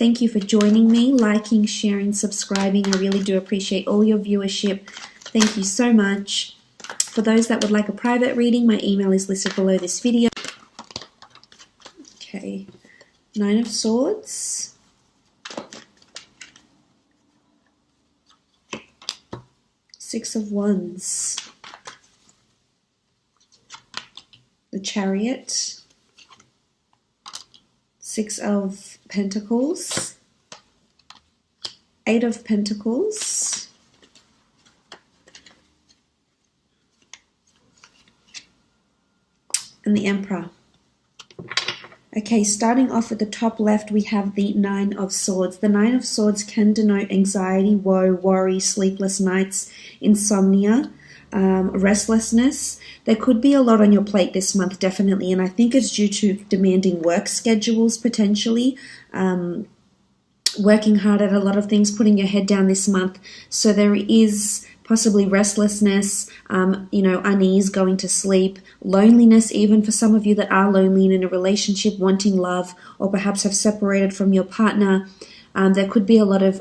Thank you for joining me, liking, sharing, subscribing. I really do appreciate all your viewership. Thank you so much. For those that would like a private reading, my email is listed below this video. Okay, 9 of Swords. Six of Wands. The Chariot. Six of Pentacles. 8 of Pentacles. And the Emperor. Okay, starting off at the top left, we have the 9 of Swords. The 9 of Swords can denote anxiety, woe, worry, sleepless nights, insomnia, restlessness. There could be a lot on your plate this month, definitely, and I think it's due to demanding work schedules, potentially, working hard at a lot of things, putting your head down this month. So there is possibly restlessness, unease, going to sleep, loneliness, even for some of you that are lonely and in a relationship, wanting love, or perhaps have separated from your partner. There could be a lot of,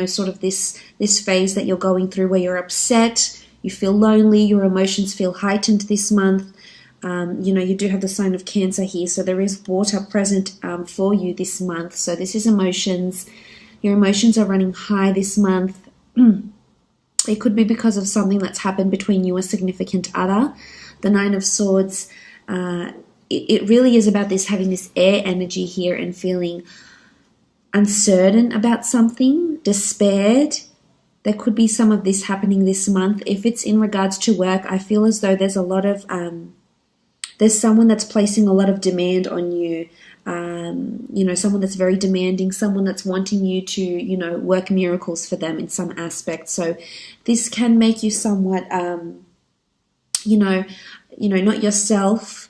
sort of this phase that you're going through where you're upset, you feel lonely, your emotions feel heightened this month. You do have the sign of Cancer here, so there is water present for you this month. So this is emotions. Your emotions are running high this month. It could be because of something that's happened between you and a significant other. The 9 of Swords, it really is about this, having this air energy here and feeling uncertain about something, despaired. There could be some of this happening this month. If it's in regards to work, I feel as though there's a lot of, there's someone that's placing a lot of demand on you. Someone that's very demanding, someone that's wanting you to, work miracles for them in some aspect. So this can make you somewhat, not yourself,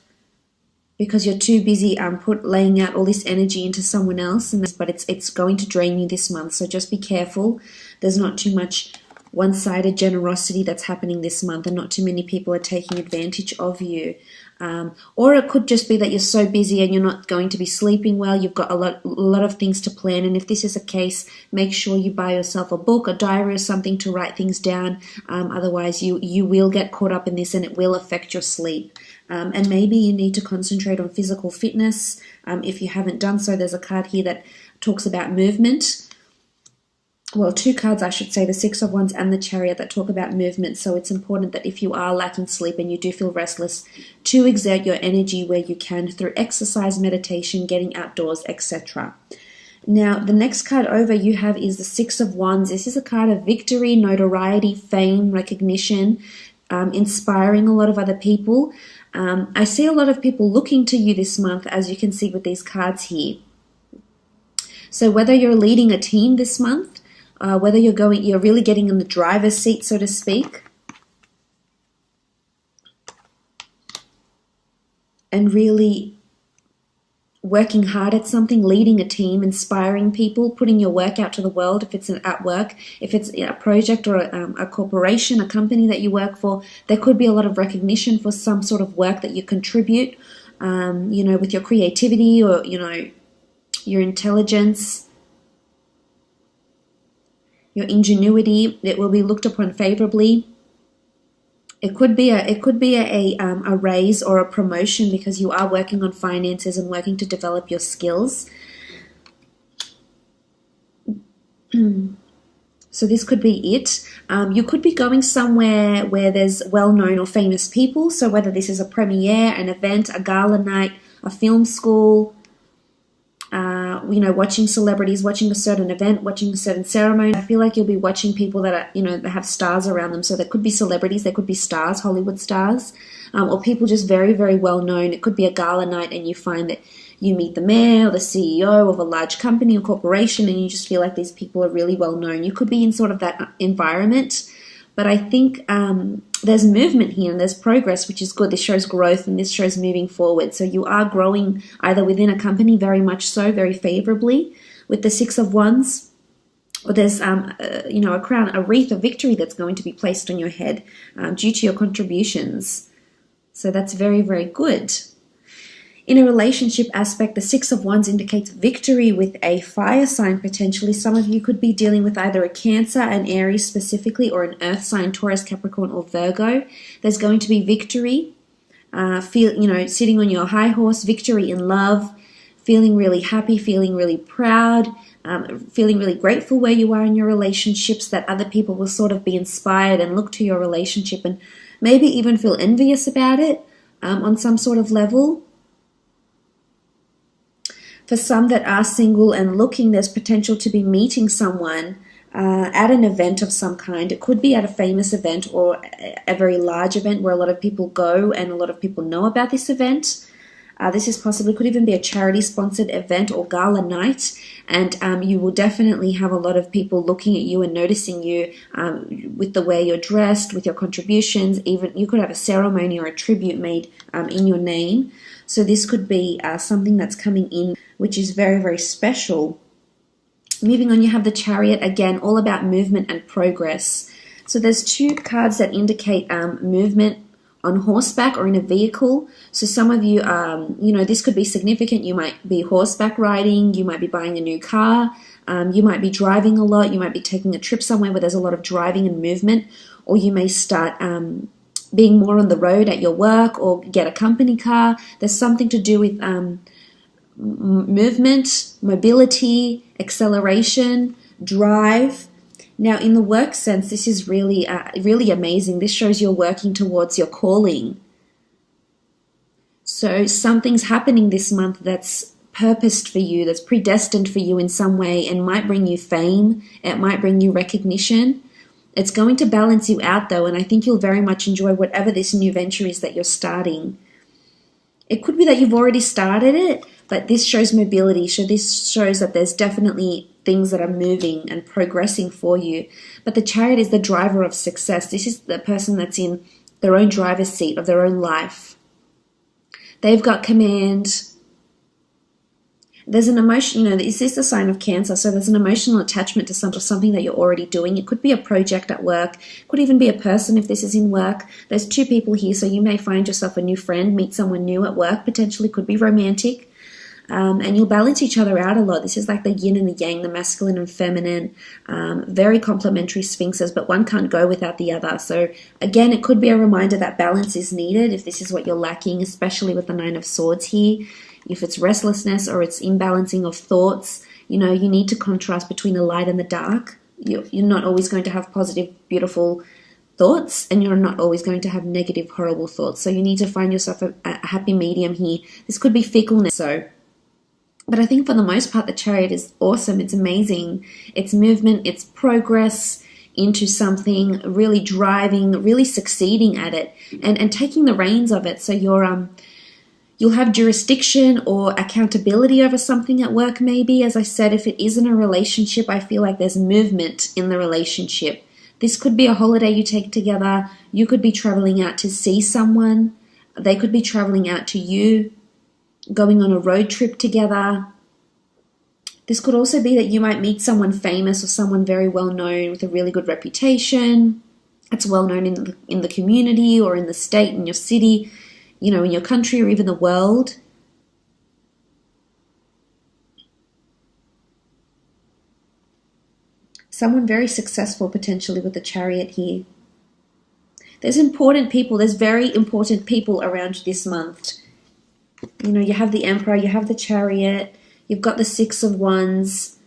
because you're too busy laying out all this energy into someone else, but it's going to drain you this month. So just be careful. There's not too much one-sided generosity that's happening this month, and not too many people are taking advantage of you. Or it could just be that you're so busy and you're not going to be sleeping well. You've got a lot of things to plan, and if this is a case, make sure you buy yourself a book, a diary, or something to write things down. Otherwise, you will get caught up in this, and it will affect your sleep. And maybe you need to concentrate on physical fitness. If you haven't done so, there's a card here that talks about movement. Well, 2 cards, I should say, the 6 of Wands and the Chariot, that talk about movement. So it's important that if you are lacking sleep and you do feel restless, to exert your energy where you can through exercise, meditation, getting outdoors, etc. Now, the next card over you have is the 6 of Wands. This is a card of victory, notoriety, fame, recognition, inspiring a lot of other people. I see a lot of people looking to you this month, as you can see with these cards here. So whether you're leading a team this month, whether you're really getting in the driver's seat, so to speak, and really working hard at something, leading a team, inspiring people, putting your work out to the world. If it's at work, if it's a project or a corporation, a company that you work for, there could be a lot of recognition for some sort of work that you contribute, with your creativity or, your intelligence, your ingenuity. It will be looked upon favorably. It could be a raise or a promotion because you are working on finances and working to develop your skills. So this could be it. You could be going somewhere where there's well-known or famous people. So whether this is a premiere, an event, a gala night, a film school, watching celebrities, watching a certain event, watching a certain ceremony. I feel like you'll be watching people that are, that have stars around them. So there could be celebrities, there could be stars, Hollywood stars, or people just very, very well known. It could be a gala night and you find that you meet the mayor or the CEO of a large company or corporation and you just feel like these people are really well known. You could be in sort of that environment. But I think there's movement here and there's progress, which is good. This shows growth and this shows moving forward. So you are growing either within a company, very much so, very favorably with the 6 of Wands, or there's a crown, a wreath of victory that's going to be placed on your head due to your contributions. So that's very, very good. In a relationship aspect, the Six of Wands indicates victory with a fire sign potentially. Some of you could be dealing with either a Cancer, an Aries specifically, or an earth sign, Taurus, Capricorn, or Virgo. There's going to be victory. Sitting on your high horse, victory in love, feeling really happy, feeling really proud, feeling really grateful where you are in your relationships, that other people will sort of be inspired and look to your relationship and maybe even feel envious about it on some sort of level. For some that are single and looking, there's potential to be meeting someone at an event of some kind. It could be at a famous event or a very large event where a lot of people go and a lot of people know about this event. This is possibly, could even be a charity-sponsored event or gala night, and you will definitely have a lot of people looking at you and noticing you with the way you're dressed, with your contributions. Even you could have a ceremony or a tribute made in your name. So this could be something that's coming in, which is very, very special. Moving on, you have the Chariot, again, all about movement and progress. So there's two cards that indicate movement on horseback or in a vehicle. So some of you, this could be significant. You might be horseback riding, you might be buying a new car, you might be driving a lot, you might be taking a trip somewhere where there's a lot of driving and movement, or you may start being more on the road at your work or get a company car. There's something to do with movement, mobility, acceleration, drive. Now, in the work sense, this is really, really amazing. This shows you're working towards your calling. So something's happening this month that's purposed for you, that's predestined for you in some way, and might bring you fame. It might bring you recognition. It's going to balance you out, though, and I think you'll very much enjoy whatever this new venture is that you're starting. It could be that you've already started it, but this shows mobility. So this shows that there's definitely things that are moving and progressing for you. But the Chariot is the driver of success. This is the person that's in their own driver's seat of their own life. They've got command. There's an emotion, this is the sign of Cancer, so there's an emotional attachment to something that you're already doing. It could be a project at work, it could even be a person if this is in work. There's two people here, so you may find yourself a new friend, meet someone new at work, potentially could be romantic, and you'll balance each other out a lot. This is like the yin and the yang, the masculine and feminine, very complementary sphinxes, but one can't go without the other. So again, it could be a reminder that balance is needed if this is what you're lacking, especially with the Nine of Swords here. If it's restlessness or it's imbalancing of thoughts, you need to contrast between the light and the dark. You're not always going to have positive, beautiful thoughts, and you're not always going to have negative, horrible thoughts. So you need to find yourself a happy medium here. This could be fickleness. But I think for the most part, the Chariot is awesome. It's amazing. It's movement, it's progress into something, really driving, really succeeding at it, and taking the reins of it. So you'll have jurisdiction or accountability over something at work maybe. As I said, if it isn't a relationship, I feel like there's movement in the relationship. This could be a holiday you take together. You could be traveling out to see someone. They could be traveling out to you, going on a road trip together. This could also be that you might meet someone famous or someone very well known with a really good reputation. It's well known in the community or in the state, in your city, in your country or even the world. Someone very successful potentially with the Chariot here. There's very important people around this month. You have the Emperor, you have the Chariot, you've got the Six of Wands.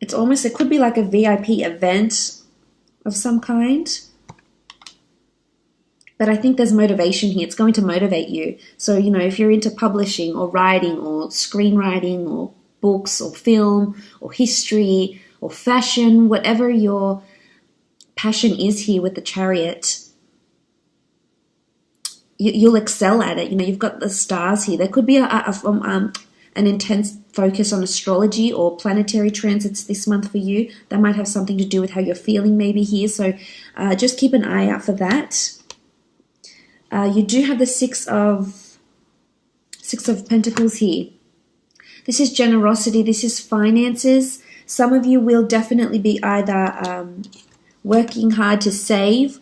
It could be like a VIP event of some kind. But I think there's motivation here. It's going to motivate you. So, if you're into publishing or writing or screenwriting or books or film or history or fashion, whatever your passion is here with the Chariot, you'll excel at it. You've got the stars here. There could be an intense focus on astrology or planetary transits this month for you. That might have something to do with how you're feeling maybe here. So just keep an eye out for that. You do have the Six of Pentacles here. This is generosity. This is finances. Some of you will definitely be either working hard to save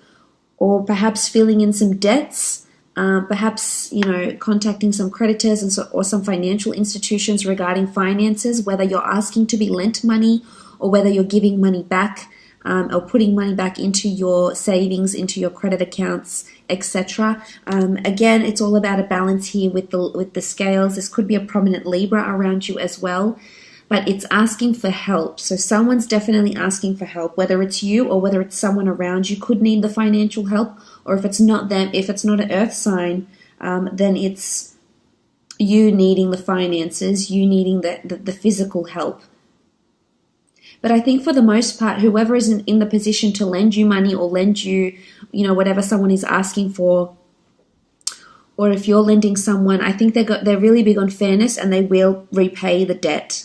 or perhaps filling in some debts. Perhaps, contacting some creditors or some financial institutions regarding finances, whether you're asking to be lent money or whether you're giving money back, or putting money back into your savings, into your credit accounts, etc. Again, it's all about a balance here with the scales. This could be a prominent Libra around you as well, but it's asking for help. So someone's definitely asking for help, whether it's you or whether it's someone around you could need the financial help, or if it's not them, if it's not an earth sign, then it's you needing the finances, you needing the physical help. But I think for the most part, whoever is in the position to lend you money or lend you, whatever someone is asking for, or if you're lending someone, I think they're really big on fairness and they will repay the debt.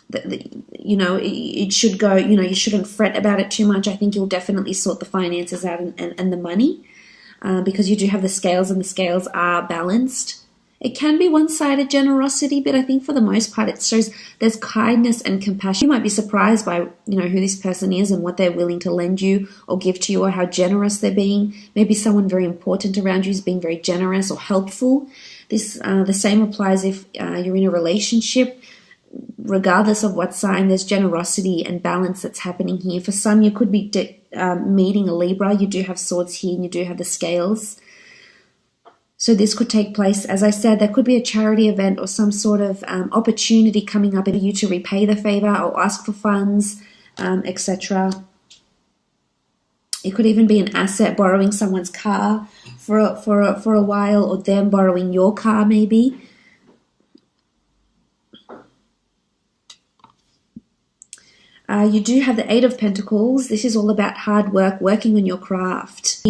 It should go, you shouldn't fret about it too much. I think you'll definitely sort the finances out and the money, because you do have the scales and the scales are balanced. It can be one-sided generosity, but I think for the most part it shows there's kindness and compassion. You might be surprised by, who this person is and what they're willing to lend you or give to you, or how generous they're being. Maybe someone very important around you is being very generous or helpful. The same applies if you're in a relationship. Regardless of what sign, there's generosity and balance that's happening here. For some, you could be meeting a Libra. You do have swords here and you do have the scales. So this could take place, as I said, there could be a charity event or some sort of opportunity coming up for you to repay the favor or ask for funds, etc. It could even be an asset, borrowing someone's car for a while, or them borrowing your car maybe. You do have the Eight of Pentacles. This is all about hard work, working on your craft.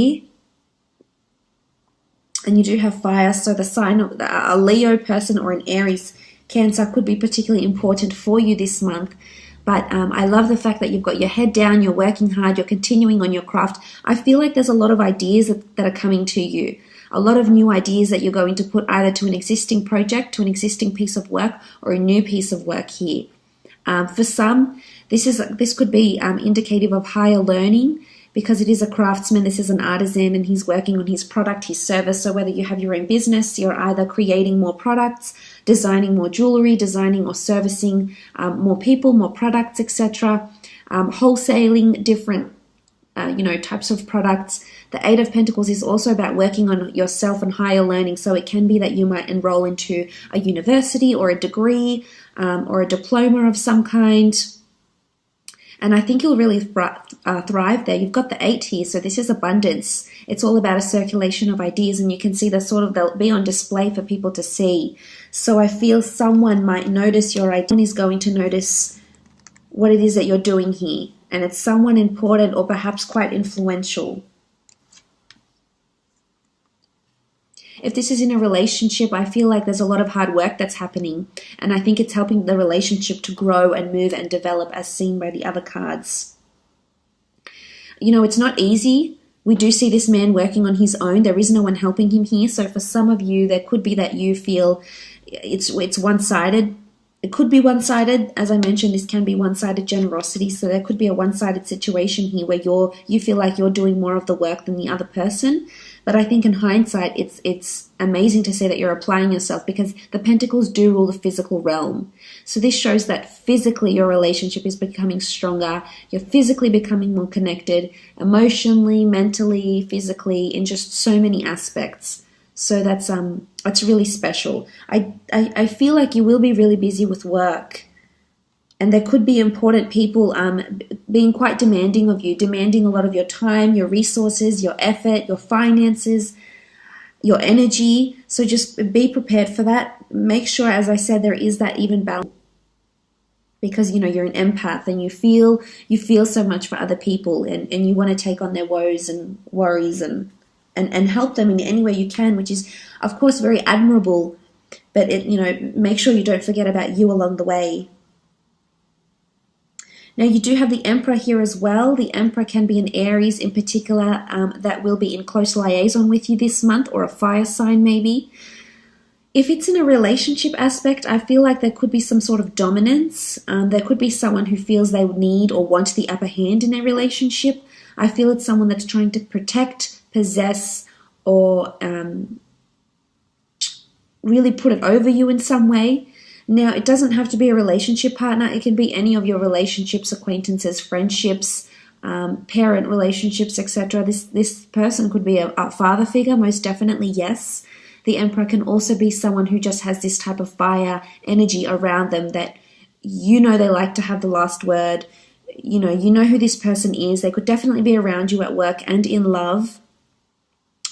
And you do have fire, so the sign of a Leo person or an Aries, Cancer could be particularly important for you this month. But I love the fact that you've got your head down, you're working hard, you're continuing on your craft. I feel like there's a lot of ideas that are coming to you. A lot of new ideas that you're going to put either to an existing project, to an existing piece of work, or a new piece of work here. For some, this could be indicative of higher learning, because it is a craftsman, this is an artisan, and he's working on his product, his service. So whether you have your own business, you're either creating more products, designing more jewelry, designing or servicing more people, more products, etc. Wholesaling different types of products. The Eight of Pentacles is also about working on yourself and higher learning. So it can be that you might enroll into a university or a degree or a diploma of some kind. And I think you'll really thrive there. You've got the 8 here, so this is abundance. It's all about a circulation of ideas, and you can see they'll be on display for people to see. So I feel someone might notice your idea. Someone is going to notice what it is that you're doing here, and it's someone important or perhaps quite influential. If this is in a relationship, I feel like there's a lot of hard work that's happening, and I think it's helping the relationship to grow and move and develop, as seen by the other cards. It's not easy. We do see this man working on his own. There is no one helping him here. So for some of you, there could be that you feel it's one-sided. It could be one-sided. As I mentioned, this can be one-sided generosity. So there could be a one-sided situation here where you feel like you're doing more of the work than the other person. But I think in hindsight, it's amazing to see that you're applying yourself, because the Pentacles do rule the physical realm. So this shows that physically your relationship is becoming stronger. You're physically becoming more connected, emotionally, mentally, physically, in just so many aspects. So that's really special. I feel like you will be really busy with work. And there could be important people being quite demanding of you, demanding a lot of your time, your resources, your effort, your finances, your energy. So just be prepared for that. Make sure, as I said, there is that even balance, because you're an empath and you feel so much for other people, and you want to take on their woes and worries and help them in any way you can, which is of course very admirable. But make sure you don't forget about you along the way. Now, you do have the Emperor here as well. The Emperor can be an Aries in particular that will be in close liaison with you this month, or a fire sign maybe. If it's in a relationship aspect, I feel like there could be some sort of dominance. There could be someone who feels they need or want the upper hand in their relationship. I feel it's someone that's trying to protect, possess, or really put it over you in some way. Now, it doesn't have to be a relationship partner. It can be any of your relationships, acquaintances, friendships, parent relationships, etc. This person could be a father figure, most definitely, yes. The Emperor can also be someone who just has this type of fire energy around them that you know they like to have the last word. You know who this person is. They could definitely be around you at work and in love.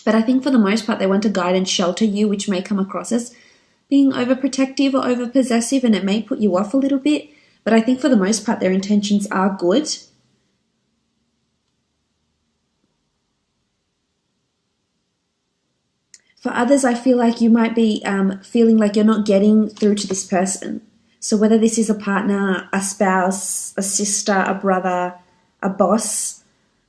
But I think for the most part, they want to guide and shelter you, which may come across as being overprotective or overpossessive, and it may put you off a little bit. But I think for the most part, their intentions are good. For others, I feel like you might be feeling like you're not getting through to this person. So whether this is a partner, a spouse, a sister, a brother, a boss,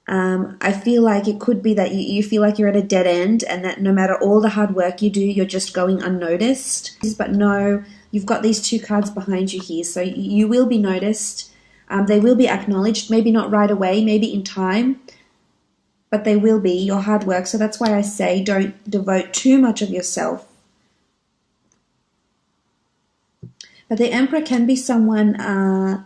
I feel like it could be that you feel like you're at a dead end and that no matter all the hard work you do, you're just going unnoticed. But no, you've got these two cards behind you here. So you will be noticed. They will be acknowledged, maybe not right away, maybe in time, but they will be your hard work. So that's why I say don't devote too much of yourself. But the Emperor can be someone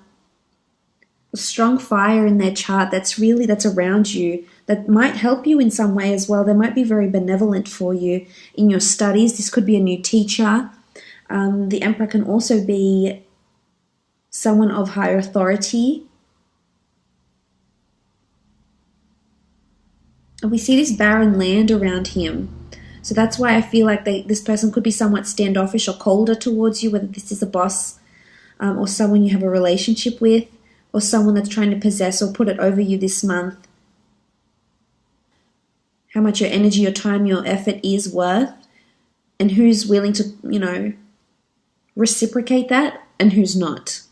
strong fire in their chart that's around you, that might help you in some way as well. They might be very benevolent for you in your studies. This could be a new teacher. The Emperor can also be someone of higher authority. And we see this barren land around him. So that's why I feel like this person could be somewhat standoffish or colder towards you, whether this is a boss or someone you have a relationship with, or someone that's trying to possess or put it over you this month. How much your energy, your time, your effort is worth, and who's willing to, reciprocate that and who's not.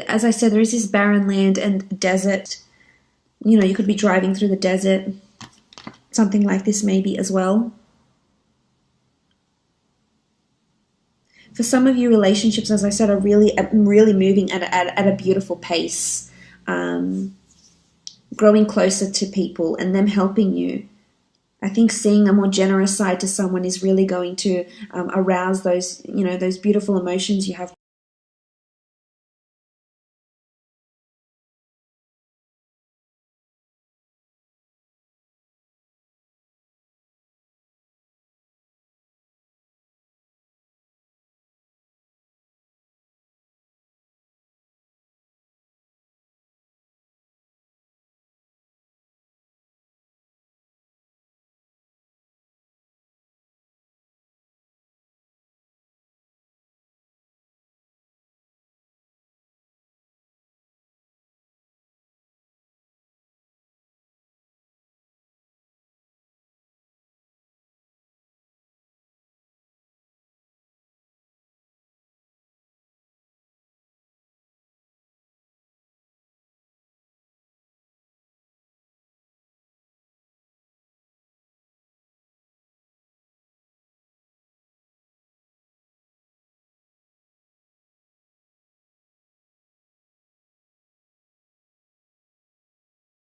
As I said, there is this barren land and desert. You could be driving through the desert. Something like this maybe as well. For some of you, relationships, as I said, are really moving at a beautiful pace. Growing closer to people and them helping you. I think seeing a more generous side to someone is really going to arouse those beautiful emotions you have.